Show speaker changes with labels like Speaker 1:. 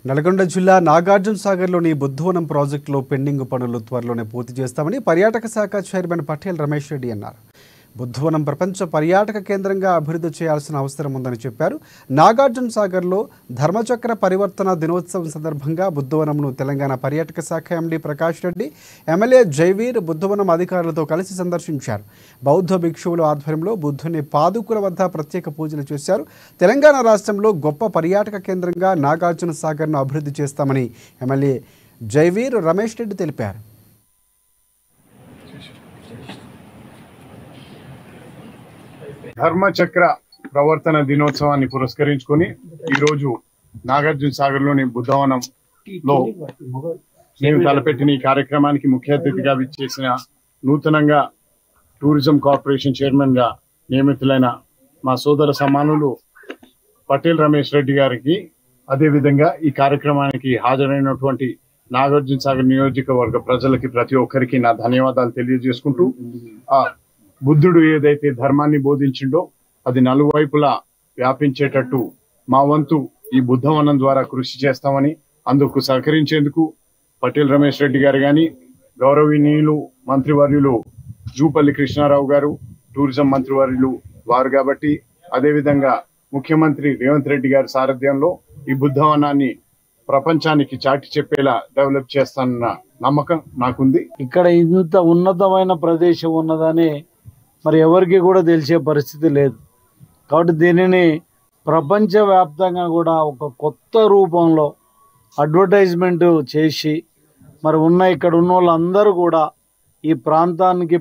Speaker 1: నల్గొండ జిల్లా నాగార్జున సాగర్లోని బుద్ధవనం ప్రాజెక్టులో పెండింగ్ పనులు త్వరలోనే పూర్తి చేస్తామని పర్యాటక శాఖ చైర్మన్ పటేల్ రమేష్ రెడ్డి అన్నారు. బుద్ధవనం ప్రపంచ పర్యాటక కేంద్రంగా అభివృద్ధి చేయాల్సిన అవసరం ఉందని చెప్పారు. నాగార్జున సాగర్లో ధర్మచక్ర పరివర్తన దినోత్సవం సందర్భంగా బుద్ధవనంను తెలంగాణ పర్యాటక శాఖ ఎండీ ప్రకాష్ రెడ్డి, ఎమ్మెల్యే జైవీర్ బుద్ధవనం అధికారులతో కలిసి సందర్శించారు. బౌద్ధ భిక్షువుల ఆధ్వర్యంలో బుద్ధుని పాదుకుల వద్ద ప్రత్యేక పూజలు చేశారు. తెలంగాణ రాష్ట్రంలో గొప్ప పర్యాటక కేంద్రంగా నాగార్జున సాగర్ను అభివృద్ధి చేస్తామని ఎమ్మెల్యే జైవీర్ రమేష్ రెడ్డి తెలిపారు.
Speaker 2: ధర్మచక్ర ప్రవర్తన దినోత్సవాన్ని పురస్కరించుకొని ఈరోజు నాగార్జున సాగర్లోని బుద్ధవనంలో మేము తలపెట్టిన ఈ కార్యక్రమానికి ముఖ్య అతిథిగా విచ్చేసిన నూతనంగా టూరిజం కార్పొరేషన్ చైర్మన్ గా నియమితులైన మా సోదర సమానులు పటేల్ రమేష్ రెడ్డి గారికి, అదేవిధంగా ఈ కార్యక్రమానికి హాజరైనటువంటి నాగార్జున సాగర్ నియోజకవర్గ ప్రజలకి ప్రతి ఒక్కరికి నా ధన్యవాదాలు తెలియజేసుకుంటూ, బుద్ధుడు ఏదైతే ధర్మాన్ని బోధించిండో అది నలువైపులా వ్యాపించేటట్టు మా వంతు ఈ బుద్ధవనం ద్వారా కృషి చేస్తామని, అందుకు సహకరించేందుకు పటేల్ రమేష్ రెడ్డి గారు కానీ, గౌరవనీయులు మంత్రివర్యులు జూపల్లి కృష్ణారావు గారు టూరిజం మంత్రివర్యులు వారు కాబట్టి, అదేవిధంగా ముఖ్యమంత్రి రేవంత్ రెడ్డి గారి సారథ్యంలో ఈ బుద్ధవనాన్ని ప్రపంచానికి చాటి చెప్పేలా డెవలప్ చేస్తానన్న నమ్మకం నాకుంది.
Speaker 3: ఇక్కడ ఇంత ఉన్నతమైన ప్రదేశం ఉన్నదని మరి ఎవరికి కూడా తెలిసే పరిస్థితి లేదు. కాబట్టి దీనిని ప్రపంచవ్యాప్తంగా కూడా ఒక కొత్త రూపంలో అడ్వర్టైజ్మెంట్ చేసి మరి ఇక్కడ ఉన్న వాళ్ళందరూ కూడా ఈ ప్రాంతానికి